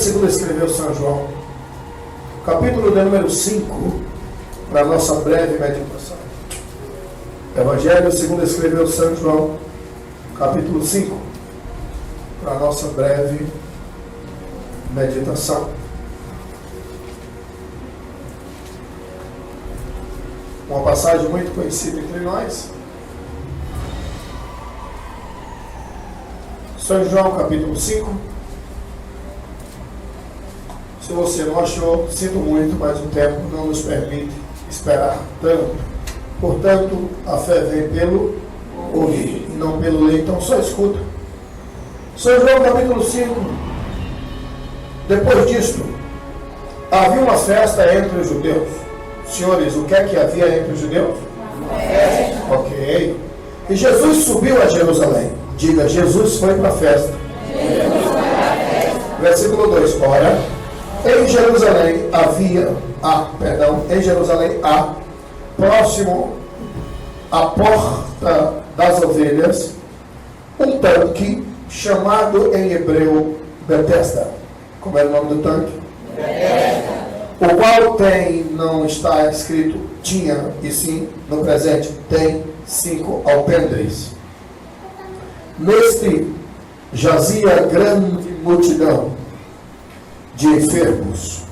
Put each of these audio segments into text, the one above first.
segundo escreveu São João, capítulo de número 5, para a nossa breve meditação. Evangelho segundo escreveu São João, capítulo 5, para a nossa breve meditação. Uma passagem muito conhecida entre nós. São João, capítulo 5. Se você não achou, sinto muito, mas o tempo não nos permite esperar tanto. Portanto, a fé vem pelo ouvir e não pelo ler, então só escuta. São João, capítulo 5. Depois disto, havia uma festa entre os judeus. Senhores, o que é que havia entre os judeus? Uma festa. Ok. E Jesus subiu a Jerusalém. Diga, Jesus foi para a festa. Jesus foi para a festa. Versículo 2. Ora, em Jerusalém há, próximo à porta das ovelhas, um tanque chamado em hebreu Betesda. Como é o nome do tanque? Betesda. O qual não está escrito tinha, e sim, no presente, tem 5 alpendres. Neste jazia grande multidão de enfermos.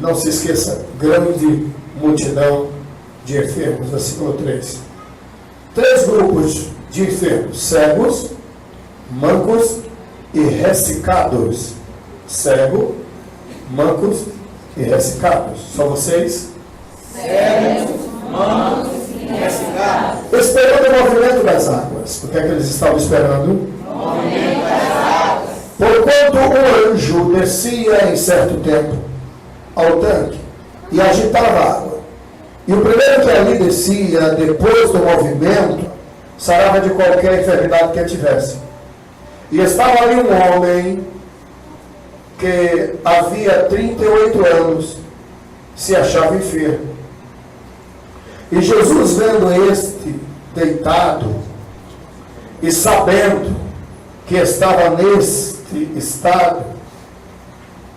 Não se esqueça, grande multidão de enfermos. Versículo 3. 3 grupos de enfermos: cegos, mancos e ressecados. Cego, mancos e ressecados. São vocês? Cegos, mancos e ressecados. Esperando o movimento das águas. O que é que eles estavam esperando? O movimento das águas. Porquanto um anjo descia em certo tempo ao tanque e agitava a água. E o primeiro que ali descia, depois do movimento, sarava de qualquer enfermidade que tivesse. E estava ali um homem que havia 38 anos se achava enfermo. E Jesus, vendo este deitado e sabendo que estava neste estado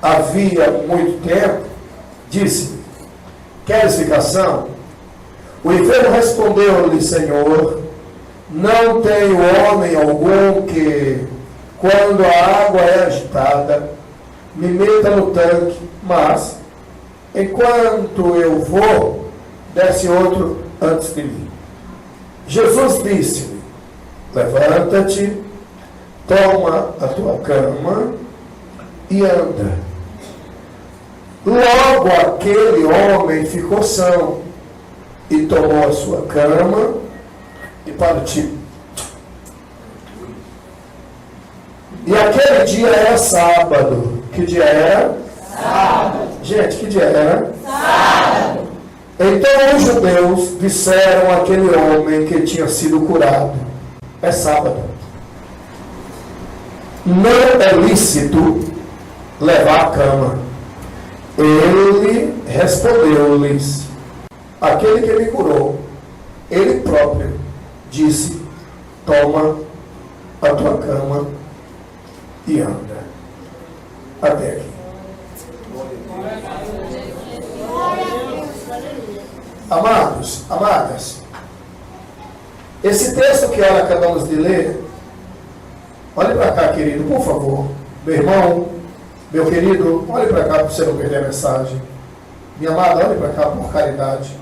havia muito tempo, disse: queres ficação? O enfermo respondeu-lhe: Senhor, não tenho homem algum que, quando a água é agitada, me meta no tanque, mas, enquanto eu vou, desce outro antes de mim. Jesus disse-lhe: levanta-te, toma a tua cama e anda. Logo aquele homem ficou são e tomou a sua cama e partiu. E aquele dia era sábado. Que dia era? Sábado. Gente, que dia era? Sábado. Então os judeus disseram àquele homem que tinha sido curado: é sábado. Não é lícito levar a cama. Ele respondeu-lhes: aquele que me curou, ele próprio disse: toma a tua cama e anda. Até aqui. Amados, amadas, esse texto que ela acabamos de ler, olhe para cá, querido, por favor. Meu irmão, meu querido, olhe para cá para você não perder a mensagem. Minha amada, olhe para cá por caridade.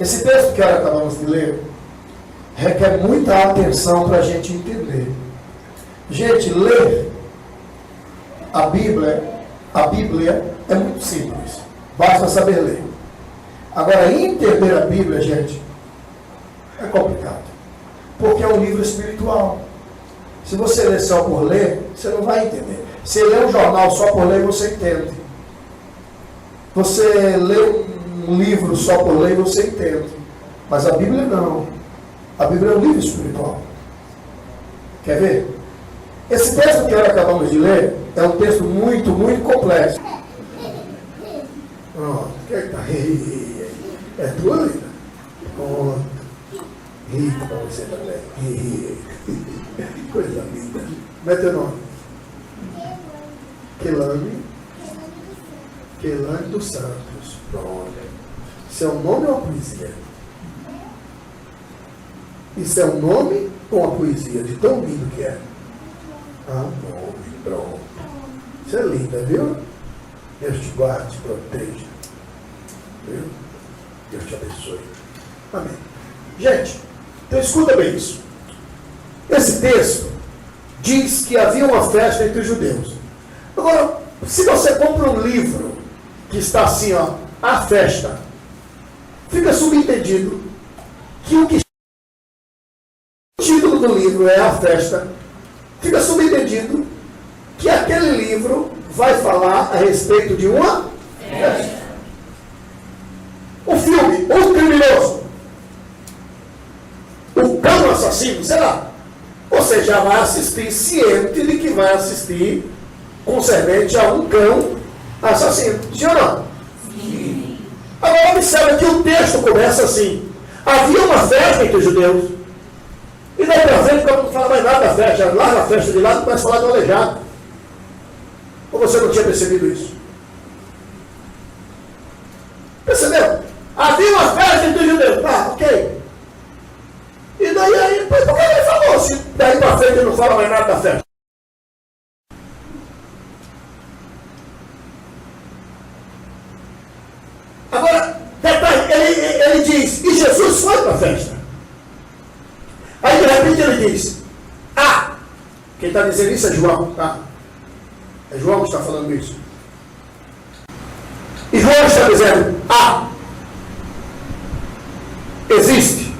Esse texto que ela acabamos de ler requer muita atenção para a gente entender. Gente, ler a Bíblia é muito simples. Basta saber ler. Agora, entender a Bíblia, gente, é complicado. Porque é um livro espiritual. Se você ler só por ler, você não vai entender. Se ler um jornal só por ler, você entende. Você lê um livro só por ler, você entende. Mas a Bíblia não. A Bíblia é um livro espiritual. Quer ver? Esse texto que nós acabamos de ler é um texto muito, muito complexo. Pronto. É doido? Pronto. Rico para você também. Coisa linda. Como é teu nome? Quelane dos Santos. Pronto. Isso é um nome ou uma poesia? Isso é um nome ou uma poesia? De tão lindo que é. Ah, nome, pronto. Isso é lindo, viu? Deus te guarde, te proteja. Viu? Deus te abençoe. Amém. Gente, então escuta bem isso. Esse texto diz que havia uma festa entre os judeus. Agora, se você compra um livro que está assim, ó, a festa, fica subentendido que o título do livro é a festa, fica subentendido que aquele livro vai falar a respeito de uma festa. O filme, o criminoso, o cão assassino, sei lá. Você já vai assistir ciente de que vai assistir concernente a um cão assassino. Sim ou não? Sim. Agora observa que o texto começa assim. Havia uma festa entre os judeus. E daí para frente, quando não fala mais nada da festa, lá na festa de lá, começa a falar do aleijado. Ou você não tinha percebido isso? Percebeu? Havia uma festa entre os judeus. Tá, ok. E daí, por que ele falou? Se daí para frente ele não fala mais nada da festa. Agora, detalhe, ele diz, e Jesus foi para a festa. Aí de repente ele diz, quem está dizendo isso é João, tá? É João que está falando isso. E João está dizendo, existe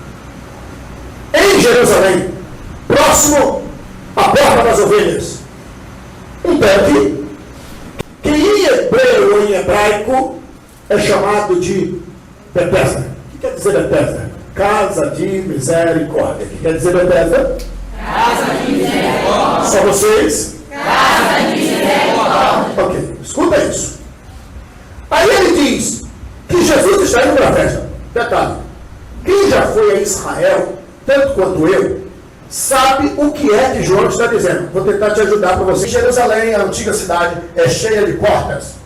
em Jerusalém, próximo à porta das ovelhas, um tanque que em hebreu ou em hebraico é chamado de Betesda. O que quer dizer Betesda? Casa de misericórdia. O que quer dizer Betesda? Casa de misericórdia. Só vocês? Casa de misericórdia. Ok, escuta isso. Aí ele diz que Jesus está indo para a festa. Detalhe, quem já foi a Israel, tanto quanto eu, sabe o que é que João está dizendo. Vou tentar te ajudar para você. Jerusalém, a antiga cidade, é cheia de portas.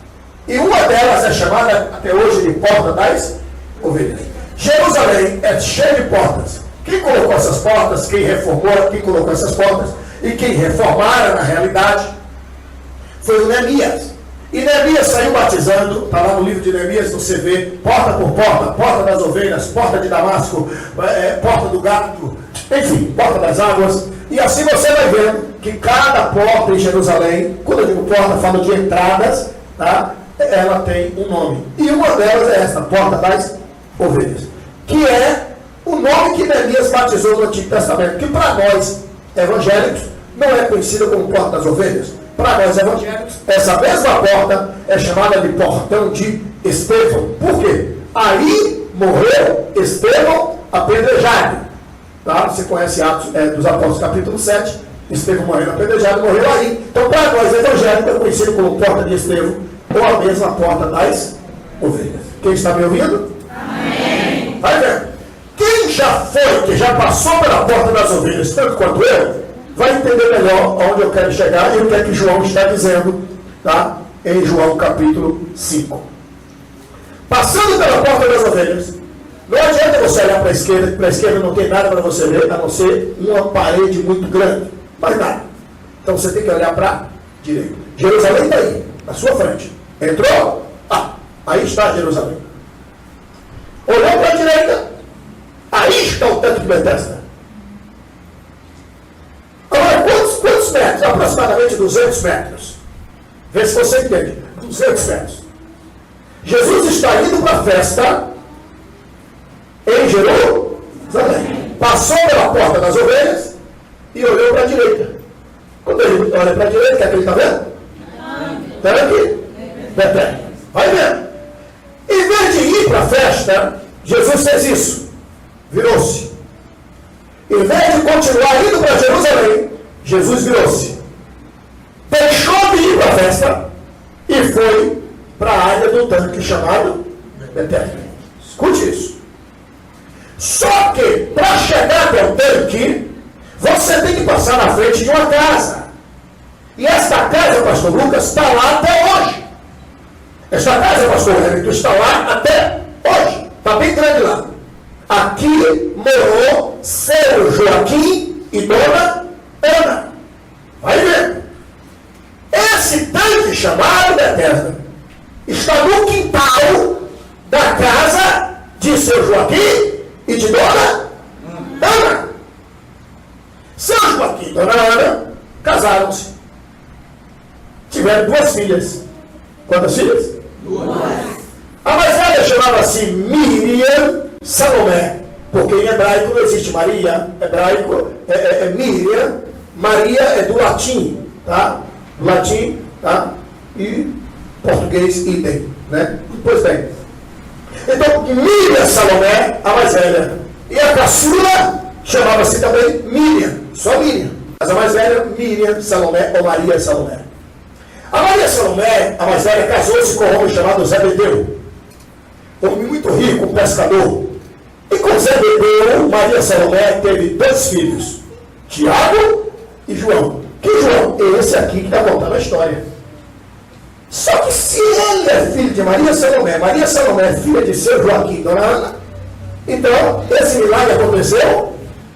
E uma delas é chamada até hoje de Porta das Ovelhas. Jerusalém é cheia de portas. Quem colocou essas portas, quem reformou, quem colocou essas portas e quem reformaram na realidade foi o Neemias. E Neemias saiu batizando, está lá no livro de Neemias, você vê, porta por porta, porta das ovelhas, porta de Damasco, porta do gato, enfim, porta das águas. E assim você vai vendo que cada porta em Jerusalém, quando eu digo porta, falo de entradas, tá? Ela tem um nome. E uma delas é essa, porta das ovelhas, que é o nome que Neemias batizou no Antigo Testamento, que para nós evangélicos não é conhecida como porta das ovelhas. Para nós evangélicos, essa mesma porta é chamada de portão de Estevão. Por quê? Aí morreu Estevão apedrejado. Tá? Você conhece Atos dos Apóstolos, capítulo 7. Estevão morreu apedrejado, morreu aí. Então, para nós evangélicos, é conhecido como porta de Estevão, ou a mesma porta das ovelhas. Quem está me ouvindo? Amém. Vai vendo. Quem já foi, que já passou pela porta das ovelhas, tanto quanto eu, vai entender melhor onde eu quero chegar e o que é que João está dizendo, tá? Em João capítulo 5. Passando pela porta das ovelhas, não adianta você olhar para a esquerda não tem nada para você ver, a não ser uma parede muito grande, mais nada. Então você tem que olhar para a direita. Jerusalém está aí, na sua frente. Entrou? Aí está Jerusalém. Olhou para a direita, aí está o tanque de Betesda. Agora, quantos metros? Aproximadamente 200 metros. Vê se você entende. 200 metros. Jesus está indo para a festa em Jerusalém. Passou pela porta das ovelhas e olhou para a direita. Quando ele olha para a direita, o que é que ele está vendo? Está aqui. Betesda. Vai vendo. Em vez de ir para a festa, Jesus fez isso. Virou-se. Em vez de continuar indo para Jerusalém, Jesus virou-se. Deixou de ir para a festa e foi para a área do tanque chamado Betesda. Escute isso. Só que, para chegar até o tanque, você tem que passar na frente de uma casa. E esta casa, pastor Lucas, está lá até hoje. Esta casa, pastor Hamilton, está lá até hoje. Está bem grande lá. Aqui morou seu Joaquim e dona Ana. Vai ver. Esse tanque chamado Bethesda está no quintal da casa de seu Joaquim e de dona Ana. Seu Joaquim e dona Ana casaram-se. Tiveram 2 filhas. Quantas filhas? 2. A mais velha chamava-se Miriam Salomé, porque em hebraico não existe Maria. Hebraico é Miriam. Maria é do latim, tá? Do latim, tá? E português idem, né? Pois bem. Então, Miriam Salomé, a mais velha. E a caçula chamava-se também Miriam, só Miriam. Mas a mais velha, Miriam Salomé ou Maria Salomé. A Maria Salomé, a mais velha, casou-se com um homem chamado Zebedeu. Um homem muito rico, um pescador. E com Zebedeu, Maria Salomé teve 2 filhos, Tiago e João. Que João? Esse aqui que está contando a história. Só que se ele é filho de Maria Salomé é filha de seu Joaquim e dona Ana, então esse milagre aconteceu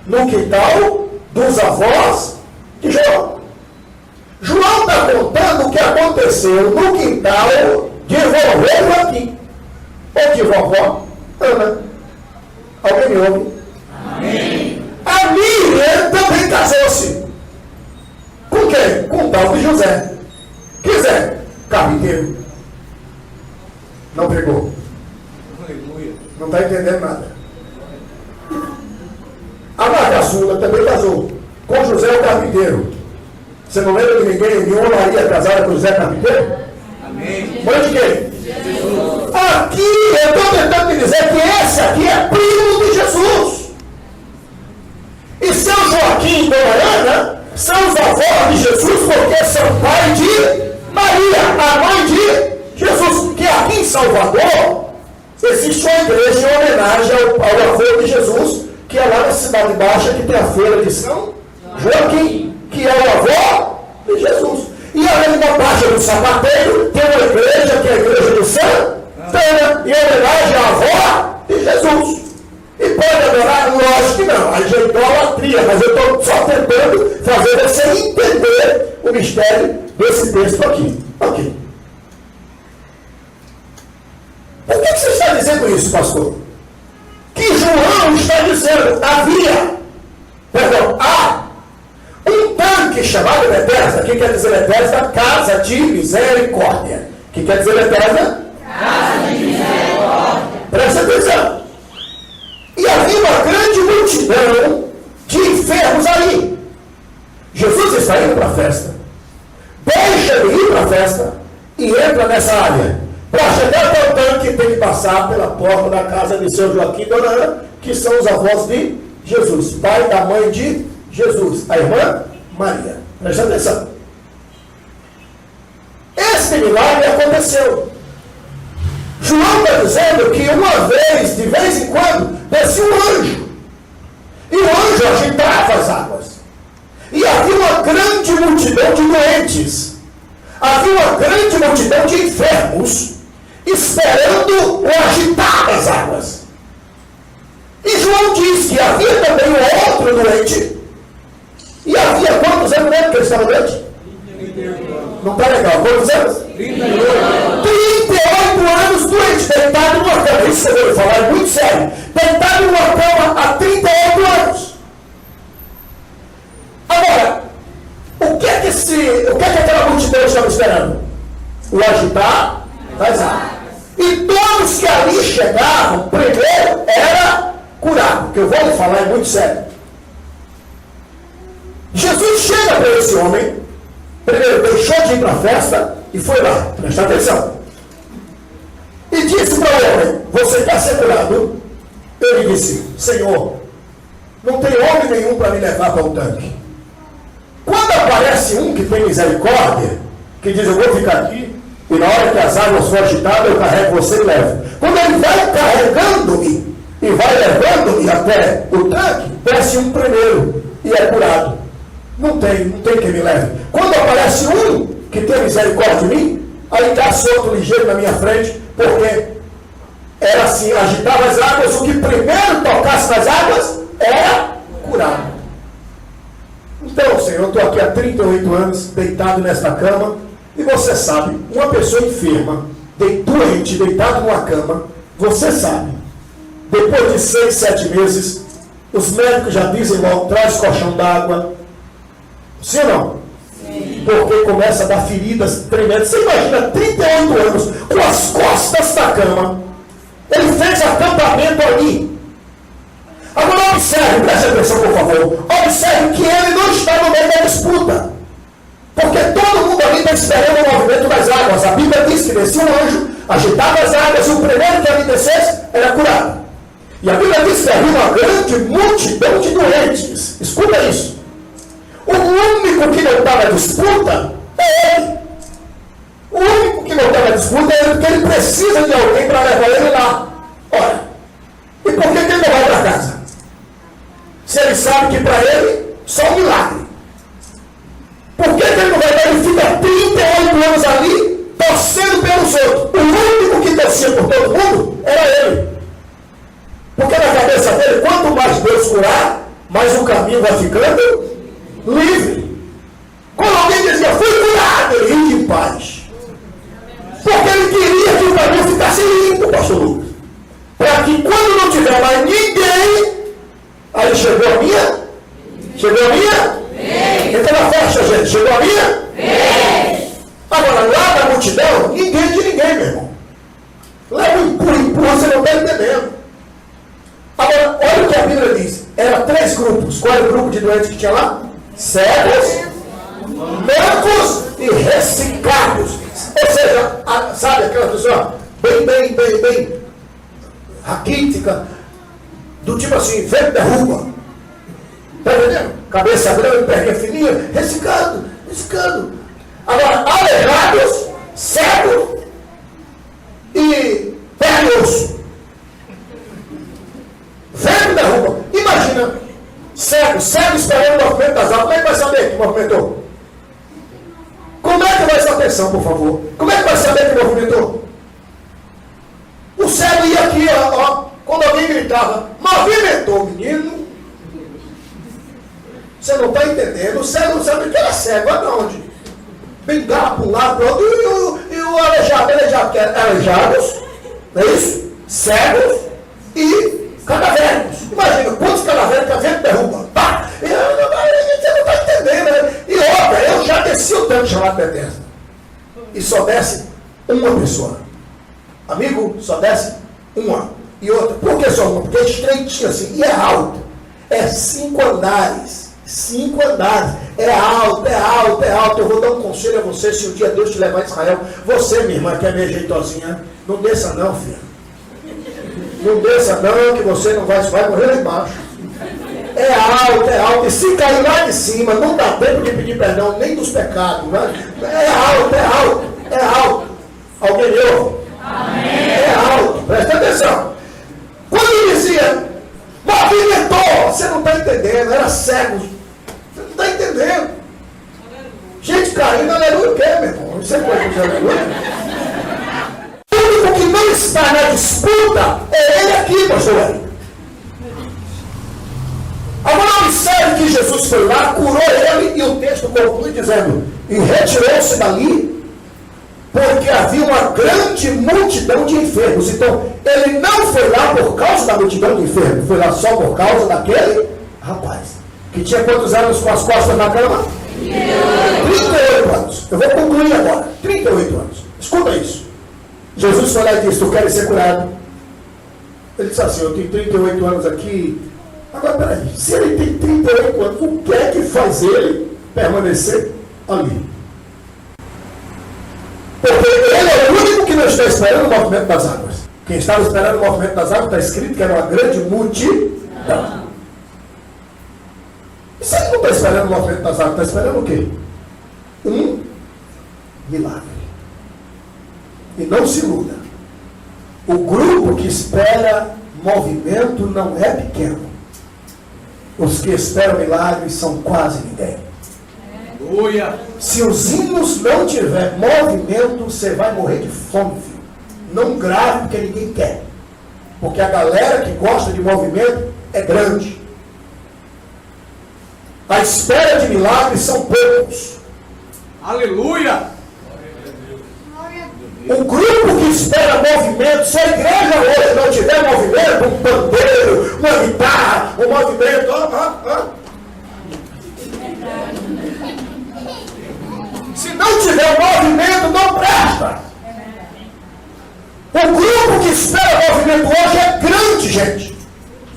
no quintal dos avós de João. João está contando o que aconteceu no quintal de vovô Joaquim. Ou de vovó Ana. Alguém me ouve? Amém. A Miriam também casou-se. Com quem? Com o tal de José. Que Zé? Carpinteiro. Não pegou. Não está entendendo nada. A Marcaçula também casou com José o Carpinteiro. Você não lembra de ninguém, nenhuma Maria casada com José Carpinteiro? Amém. Mãe de quem? Jesus. Aqui eu estou tentando me dizer que esse aqui é primo de Jesus. E seu Joaquim e dona Ana são os avós de Jesus, porque são pai de Maria, a mãe de Jesus. Que aqui em Salvador existe uma igreja em homenagem ao avô de Jesus, que é lá na Cidade Baixa, que tem a feira de São Joaquim, que é o avô de Jesus. E além da Baixa do Sapateiro, tem uma igreja, que é a igreja do Santana, em homenagem à avó de Jesus. E pode adorar? Lógico que não, aí já é idolatria, mas eu estou só tentando fazer você entender o mistério desse texto aqui. Ok. Por que você está dizendo isso, pastor? Que João está dizendo, há um tanque chamado Bethesda. O que quer dizer Bethesda? Casa de misericórdia. O que quer dizer Bethesda? Casa de misericórdia. Presta atenção. E havia uma grande multidão de enfermos ali. Jesus está indo para a festa. Deixa de ir para a festa e entra nessa área. Para chegar até o tanque, tem que passar pela porta da casa de seu Joaquim e dona Ana, que são os avós de Jesus, pai da mãe de Jesus, a irmã Maria. Presta atenção. Este milagre aconteceu. João está dizendo que uma vez, de vez em quando, descia um anjo. E o anjo agitava as águas. E havia uma grande multidão de doentes. Havia uma grande multidão de enfermos esperando o agitar das águas. E João diz que havia também um outro doente. E havia quantos anos mesmo que ele estava doente? 38. Não está legal. Quantos anos? 38 anos doente, deitado numa cama. Isso você deve falar, é muito sério. Deitado numa cama há 38 anos. Agora, o que é que aquela multidão estava esperando? O agitar das águas. E todos que ali chegavam, primeiro era curado. O que eu vou lhe falar é muito sério. Jesus chega para esse homem, primeiro deixou de ir para a festa e foi lá, presta atenção. E disse para o homem: você quer ser curado? Ele disse: Senhor, não tem homem nenhum para me levar para o tanque. Quando aparece um que tem misericórdia, que diz: eu vou ficar aqui, e na hora que as águas forem agitadas, eu carrego você e levo. Quando ele vai carregando-me e vai levando-me até o tanque, desce um primeiro e é curado. Não tem quem me leve. Quando aparece um que tem misericórdia de mim, aí desce outro ligeiro na minha frente, porque era assim, agitava as águas, o que primeiro tocasse nas águas era curado. Então, Senhor, eu estou aqui há 38 anos, deitado nesta cama, e você sabe, uma pessoa enferma, doente, deitado numa cama, você sabe, depois de 6, 7 meses, os médicos já dizem logo, traz colchão d'água. Sim ou não? Sim. Porque começa a dar feridas tremendas. Você imagina, 38 anos, com as costas da cama, ele fez acampamento ali. Agora observe, preste atenção por favor, observe que ele não está no meio da disputa, porque todo mundo ali está esperando o movimento das águas. A Bíblia diz que descia um anjo, agitava as águas, e o primeiro que ali descesse era curado. E a Bíblia diz que havia uma grande multidão de doentes. Escuta isso. O único que não está na disputa é ele. O único que não está na disputa é ele, porque ele precisa de alguém para levar ele lá. Olha, e por que ele não vai para casa? Se ele sabe que para ele só um milagre. Por que ele não vai para ele? Fica 38 anos ali torcendo pelos outros. O único que torcia por todo mundo era ele. Porque na cabeça dele, quanto mais Deus curar, mais o caminho vai ficando livre. Quando alguém dizia, fui curado, ele ria em paz. Porque ele queria que o caminho ficasse limpo, pastor Lucas. Para que quando não tiver mais ninguém, aí chegou a minha? Chegou a minha? Então na festa, gente, chegou a minha? Agora, lá na multidão, ninguém de ninguém, meu irmão. Lá por empurra, você não está entendendo. Agora, olha o que a Bíblia diz. Era 3 grupos. Qual era o grupo de doentes que tinha lá? Cegos, mancos e ressecados. Ou seja, sabe aquela pessoa bem raquítica, do tipo assim, vento derruba. Está entendendo? Cabeça grande, perna fininha, ressecado. Agora, aleijados, cegos e perna e osso. Vento derruba. Imagina, cego esperando o movimento das águas. Como é que vai saber que movimentou? Como é que vai saber? Atenção, por favor. Como é que vai saber que movimentou? O cego ia aqui, ó, quando alguém gritava, movimentou, menino. Você não está entendendo. O cego não sabe que era cego. Olha onde? Bengala para um lado, para o outro. E o aleijado, que era aleijados, não é isso? Cegos e cadavéricos. Imagina, quantos cadavéricos a vento derruba? Pá! Você não está entendendo, né? E outra, eu já desci o tanque chamado Bethesda. E só desce uma pessoa. Amigo, só desce uma. E outra, por que só uma? Porque é estreitinho assim, e é alto. É 5 andares. 5 andares. É alto. Eu vou dar um conselho a você, se um dia Deus te levar a Israel. Você, minha irmã, que é meio jeitosinha, não desça não, filha. Não desça não, que você não vai morrer lá embaixo. É alto. E se cair lá de cima, não dá tempo de pedir perdão nem dos pecados. Né? É alto. Alguém me ouve? Amém. É alto. Presta atenção. Quando ele dizia, movimentou, você não está entendendo, era cego. Você não está entendendo. Gente caindo, aleluia, o quê, meu irmão? Você pode dizer aleluia? O único que não está na disputa é ele aqui, pastor Hélio. Agora observe que Jesus foi lá, curou ele, e o texto conclui dizendo, e retirou-se dali, porque havia uma grande multidão de enfermos. Então, ele não foi lá por causa da multidão de enfermos, foi lá só por causa daquele rapaz, que tinha quantos anos com as costas na cama? 38 anos. Eu vou concluir agora. 38 anos. Escuta isso. Jesus foi lá e disse, tu queres ser curado? Ele disse assim, eu tenho 38 anos aqui. Agora, peraí, se ele tem 38 anos, o que é que faz ele permanecer ali? Porque ele é o único que não está esperando o movimento das águas. Quem estava esperando o movimento das águas, está escrito que era uma grande multidão. E se ele não está esperando o movimento das águas, está esperando o quê? Um milagre. E não se iluda. O grupo que espera movimento não é pequeno. Os que esperam milagres são quase ninguém. Aleluia. Se os hinos não tiver movimento, você vai morrer de fome, filho. Não grave porque ninguém quer. Porque a galera que gosta de movimento é grande. A espera de milagres são poucos. Aleluia. Um grupo que espera movimento, se a igreja hoje não tiver movimento, um pandeiro, uma guitarra, um movimento, se não tiver movimento, não presta. O grupo que espera movimento hoje é grande, gente.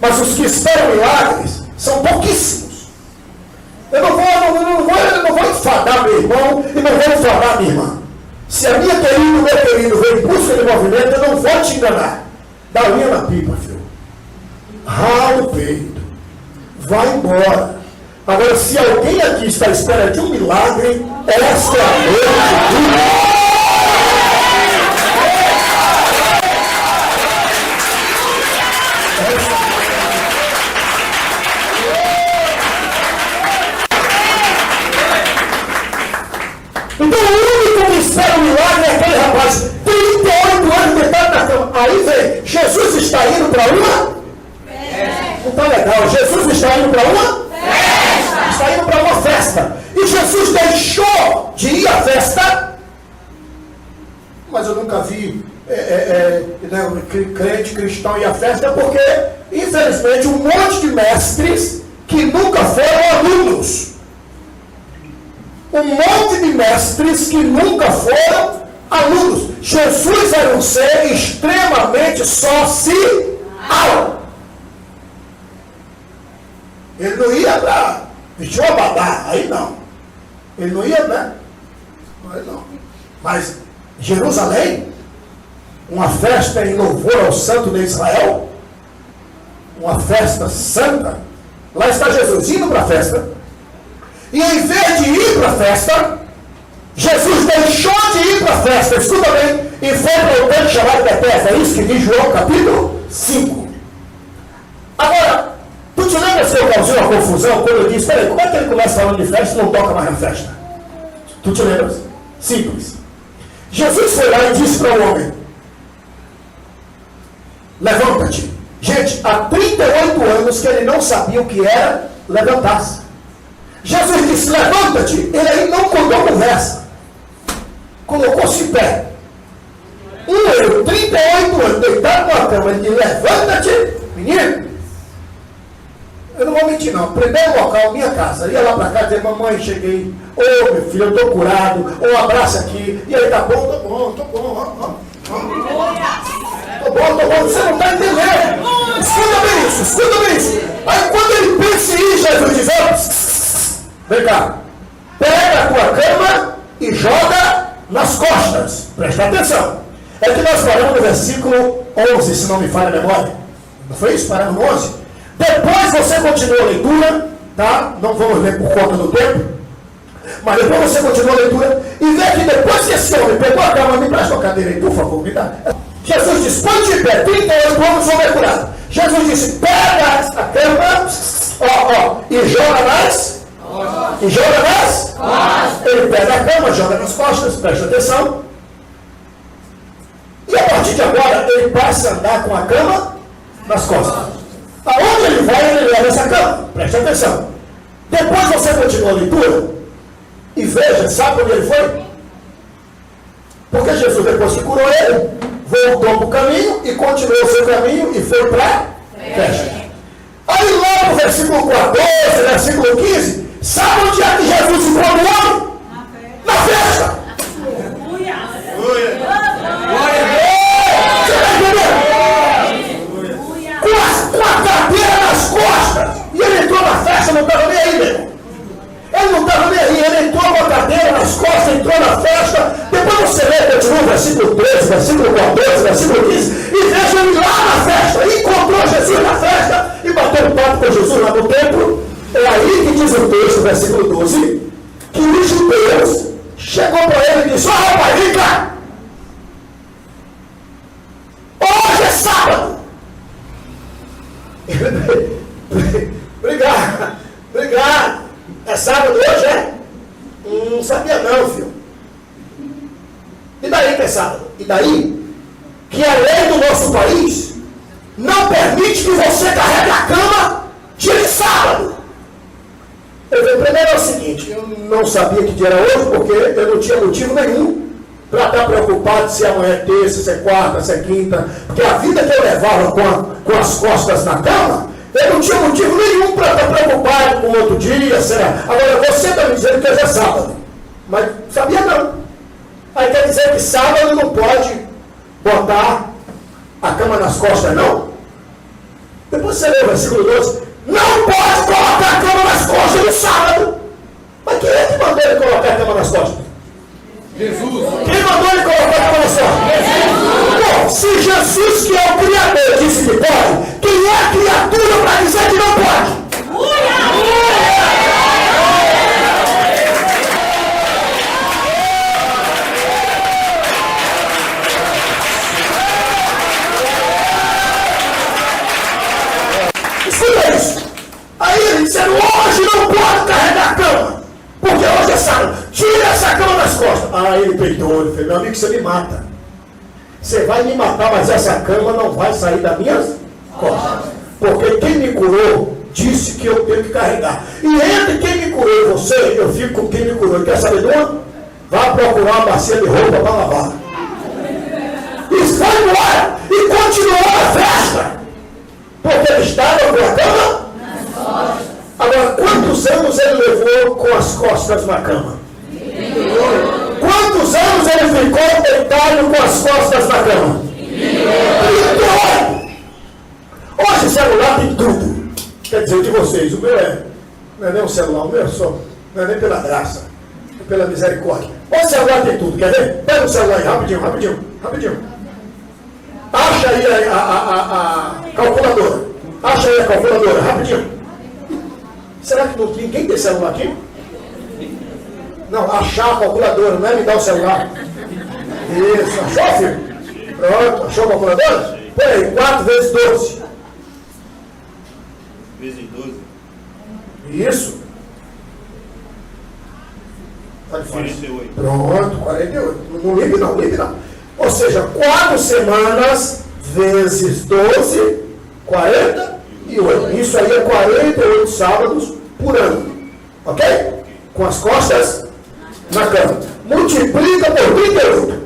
Mas os que esperam milagres são pouquíssimos. Eu não vou enfadar meu irmão e não vou enfadar minha irmã. Se a minha querida e o meu querido vem em busca de movimento, eu não vou te enganar. Dá linha na pipa, filho. Rala o peito. Vai embora. Agora, se alguém aqui está à espera de um milagre, esta é a noite de Deus. Então, o único que espera um milagre é aquele rapaz, 38 anos deitado na cama. Aí vem, Jesus está indo para uma? Não está legal. Jesus está indo para uma? Está indo para uma festa. E Jesus deixou de ir à festa. Mas eu nunca vi crente cristão ir à festa, porque, infelizmente, um monte de mestres que nunca foram alunos. Um monte de mestres que nunca foram alunos. Jesus era um ser extremamente social. Ele não ia para vestir uma abadá, aí não. Ele não ia, né? Aí não. Mas Jerusalém, uma festa em louvor ao Santo de Israel, uma festa santa, lá está Jesus indo para a festa. E em vez de ir para a festa, Jesus deixou de ir para a festa, escuta bem, e foi para o tanque chamado Betesda. É isso que diz João capítulo 5. Agora, tu te lembra se eu causei uma confusão quando eu disse, peraí, como é que ele começa falando de festa e não toca mais na festa? Tu te lembras? Simples. Jesus foi lá e disse para o homem, levanta-te. Gente, há 38 anos que ele não sabia o que era levantar-se. Jesus disse, levanta-te. Ele aí não contou conversa. Colocou-se em pé. Eu, 38 anos, deitado na cama, ele disse, levanta-te. Menino, eu não vou mentir não. Primeiro local, minha casa. Ia lá para casa e dizia, mamãe, cheguei. Ô, meu filho, eu estou curado. Um abraço aqui. E aí, tá bom, tô bom. Tô bom, você não está entendendo. Escuta bem isso. Aí quando ele pensa em ir, Jesus diz, vem cá, pega a tua cama e joga nas costas. Presta atenção. É que nós paramos no versículo 11, se não me falha a memória. Não foi isso? Paramos no 11? Depois você continua a leitura, tá? Não vamos ler por conta do tempo. Mas depois você continua a leitura e vê que depois que esse homem pegou a cama, me presta uma cadeira aí, por favor, me dá. Jesus disse, põe de pé, 38 anos vou me curar. Jesus disse, pega a cama, e joga nas... Ele pega a cama, joga nas costas, presta atenção. E a partir de agora, ele passa a andar com a cama nas costas. Aonde ele vai, ele leva essa cama, presta atenção. Depois você continua a leitura e veja, sabe onde ele foi? Porque Jesus, depois que curou ele, voltou para o caminho e continuou o seu caminho e foi para a festa. Aí lá no versículo 14, versículo 15, sabe onde é que Jesus entrou no homem? Na festa. Você está entendendo? Com a cadeira nas costas. E ele entrou na festa, não estava nem aí, meu irmão. Ele não estava nem aí, ele entrou com a cadeira nas costas, entrou na festa. Depois você lê, continua o versículo 13, versículo 14, versículo 15, e veja ele lá na festa. E encontrou Jesus na festa e bateu um papo com Jesus lá no templo. É aí que diz o texto, versículo 12, que os judeus chegou para ele e disse, rapaz, vem cá. Hoje é sábado. Obrigado. É sábado hoje, é? sabia não, filho. E daí, pensado? E daí que a lei do nosso país não permite que você carregue a cama dia de sábado. Primeiro é o seguinte, eu não sabia que dia era hoje, porque eu não tinha motivo nenhum para estar preocupado se amanhã é terça, se é quarta, se é quinta, porque a vida que eu levava com as costas na cama, eu não tinha motivo nenhum para estar preocupado com outro dia, será? Agora você está me dizendo que hoje é sábado, mas sabia não. Aí quer dizer que sábado não pode botar a cama nas costas, não? Depois você lê o versículo 12, não pode colocar a cama nas costas no sábado. Mas quem é que mandou ele colocar a cama nas costas? Jesus. Quem mandou ele colocar a cama nas costas? Jesus. Bom, se Jesus, que é o Criador, disse que pode, quem é a criatura para dizer que não pode? Escuta isso. Aí ele dizendo, hoje não pode carregar a cama, porque hoje é sábado. Tira essa cama das costas. Aí ele peitou, ele falou, meu amigo, você me mata. Você vai me matar, mas essa cama não vai sair das minhas costas. Porque quem me curou disse que eu tenho que carregar. E entre quem me curou e você, eu fico com quem me curou. Quer saber de uma? Vá procurar uma bacia de roupa para lavar. E foi embora. E continuou a festa. Porque ele estava com a cama nas costas. Agora, quantos anos ele levou com as costas na cama? Quantos anos ele ficou deitado com as costas na cama? 38. Hoje o celular tem tudo. Quer dizer, de vocês, o meu não é nem um celular, o meu só, não é nem pela graça, é pela misericórdia. O celular tem tudo, quer ver? Pega o celular aí, rapidinho. Acha aí a calculadora. Acha aí a calculadora, rapidinho. Será que ninguém tem celular aqui? Não, achar a calculadora, não é me dar o celular. Isso, achou, filho? Pronto, achou a calculadora? Põe aí, 4 vezes 12. Vezes 12. Isso. Tá difícil. 48. Pronto, 48. Não ligue não. Ou seja, 4 semanas vezes 12, 48. Isso aí é 48 sábados por ano. Ok? Com as costas na cama. Multiplica por 38.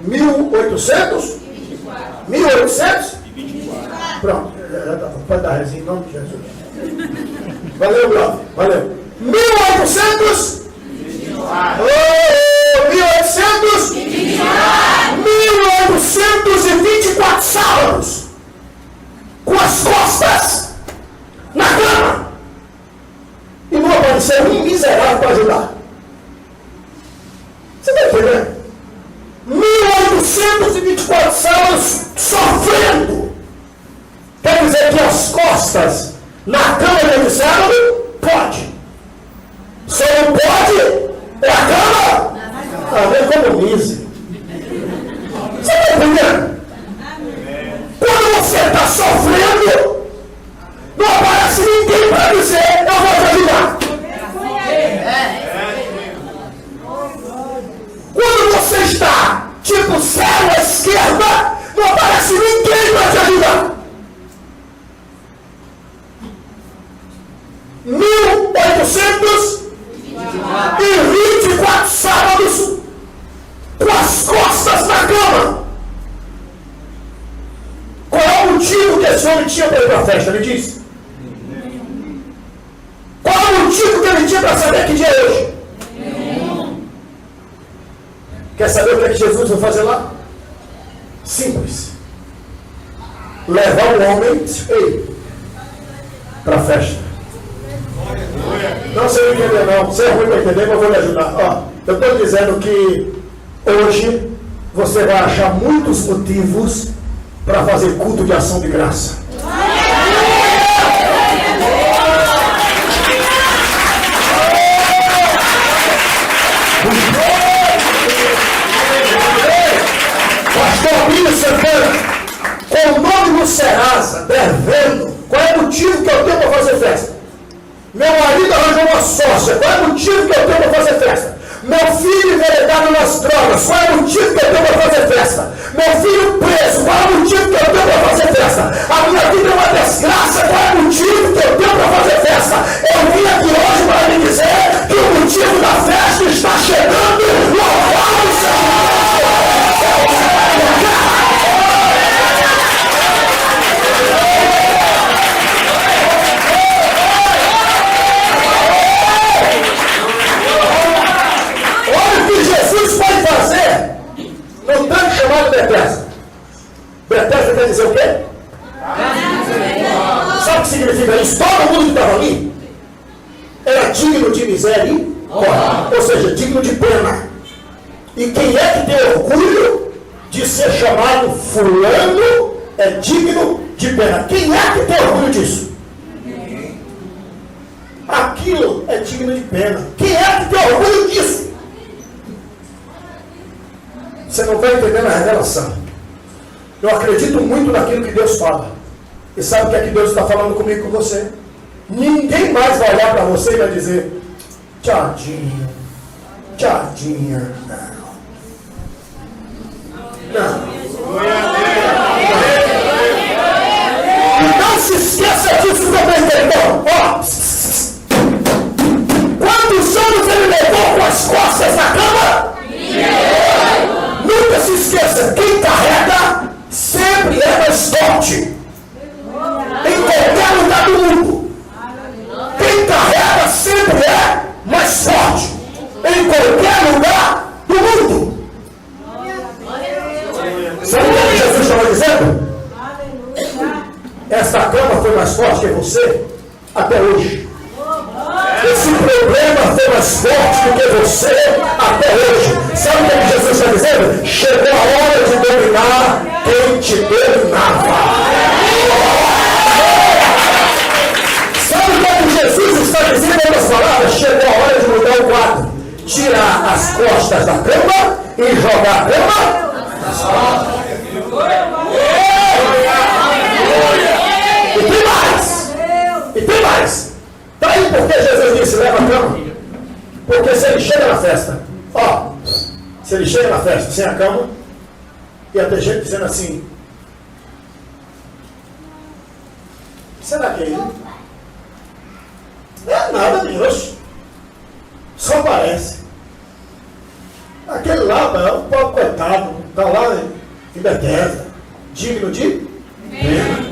1800? 1800? Pronto. Pode dar rezinha em nome de Jesus. Valeu, brother. Valeu. 1800? 1824 sábados com as costas na cama e não apareceu um miserável para ajudar. Você está entendendo? 1824 sábados sofrendo. Quer dizer que as costas na cama de sábado pode. Só não pode é a cama. Economize. Você está entendendo? Quando você está sofrendo, não aparece ninguém para dizer, eu vou te ajudar. Quando você está, tipo, zero à esquerda, não aparece ninguém para te ajudar. 1824 sábados com as costas na cama. Qual é o motivo que esse homem tinha para ir para a festa? Ele disse. Qual é o motivo que ele tinha para saber que dia é hoje? Quer saber o que é que Jesus vai fazer lá? Simples. Levar o homem para a festa. Não sei entender não. Você é ruim para entender, mas eu vou lhe ajudar. Ó, eu estou dizendo que hoje você vai achar muitos motivos para fazer culto de ação de graça. Pastor Bíblia Santana, com o nome no Serasa, devendo. Qual é o motivo que eu tenho para fazer festa? Meu marido arranjou uma sócia. Qual é o motivo que eu tenho para fazer festa? Meu filho enveredado nas drogas. Qual é o motivo que eu tenho para fazer festa? Meu filho preso. Qual é o motivo que eu tenho para fazer festa? A minha vida é uma desgraça. Qual é o motivo que eu tenho para fazer festa? Eu vim aqui hoje para lhe dizer que o motivo da festa está chegando. Louvado seja Jesus pode fazer no tanque chamado Betesda. Betesda quer dizer o quê? Sabe o que significa isso? Todo mundo que estava ali era digno de misericórdia, ou seja, digno de pena. E quem é que tem orgulho de ser chamado fulano é digno de pena? Quem é que tem orgulho disso? Aquilo é digno de pena. Quem é que tem orgulho disso? Você não está entendendo a revelação. Eu acredito muito naquilo que Deus fala. E sabe o que é que Deus está falando comigo e com você? Ninguém mais vai olhar para você e vai dizer: tchadinho, tchadinha. Não. Não se esqueça disso também, irmão. Ó, quantos anos ele levou com as costas na cama? Nunca se esqueça, quem carrega sempre é mais forte. Em qualquer lugar do mundo. Quem carrega sempre é mais forte. Em qualquer lugar do mundo. Sabe o que Jesus estava dizendo? Essa cama foi mais forte que você até hoje. Esse problema foi mais forte do que você até hoje. Sabe o que Jesus está dizendo? Chegou a hora de dominar quem te dominava. Sabe o que Jesus está dizendo em outras palavras? Chegou a hora de mudar o quadro. Tirar as costas da cama e jogar a cama nas costas. E tem mais. E tem mais. Daí porque Jesus disse, leva a cama. Porque se ele chega na festa, ó, se ele chega na festa sem a cama, ia ter gente dizendo assim: será que é ele? Não é nada, Deus. Só parece. Aquele lá, não, um pobre coitado, está lá em Betesda, digno de pena.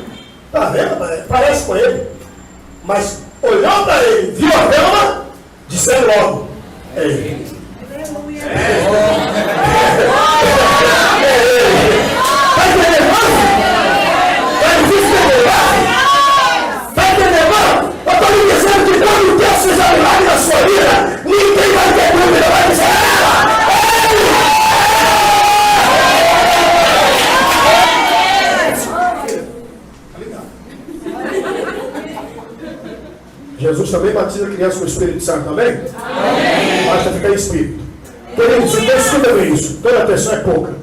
Tá vendo? Parece com ele. Mas olhou para ele, viu a cama, disse logo: é ele. Está entendendo, Está difícil Está entendendo, eu estou lhe dizendo que quando Deus fizer milagre na sua vida, ninguém vai ter dúvida, vai dizer: Jesus também batiza a criança com o Espírito Santo, também? Amém. Basta ficar em Espírito. Queridos, então escuta bem isso. Toda atenção é pouca.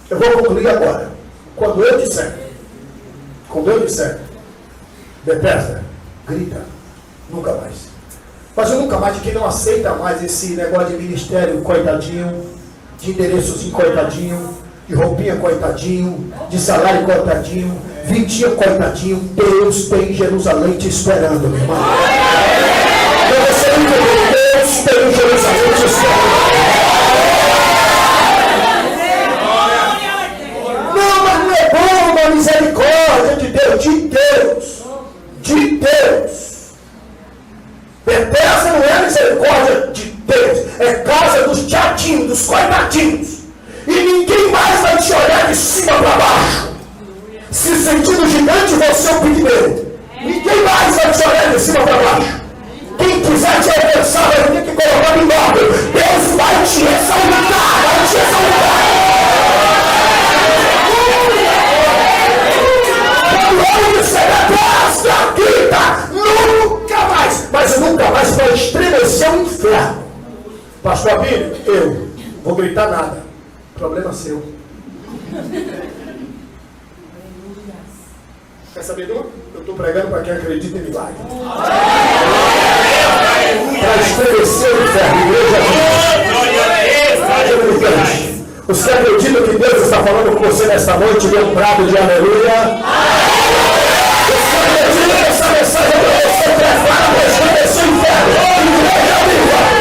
Eu vou concluir agora. Quando eu disser, Betesda, grita, nunca mais. Mas eu nunca mais de quem não aceita mais esse negócio de ministério coitadinho, de endereçozinho coitadinho, de roupinha coitadinho, de salário coitadinho, vintinha coitadinho. Deus tem Jerusalém te esperando, meu irmão. Você entendeu? Deus tem Jerusalém te esperando. Não, mas não é bom a misericórdia de Deus, de Deus. Betesda não é misericórdia de Deus, é casa dos tchadinhos, dos coitadinhos. E ninguém mais vai te olhar de cima para baixo, se sentindo gigante, você é o pequeno. Ninguém mais vai te olhar de cima para baixo. Quem quiser te alcançar vai ter que colocar em nome. Deus vai te exaltar, vai te exaltar. Quando você Betesda, grita, nunca mais. Mas nunca mais vai estremecer o inferno. Pastor Abílio, eu vou gritar nada. Problema seu. Quer saber de uma? Eu estou pregando para quem acredita em milagre. Para estremecer o inferno, igreja. Você acredita que Deus está falando com você nesta noite? Dê um brado de aleluia. Você acredita que essa mensagem para você prepara para estremecer o inferno? Igreja viva!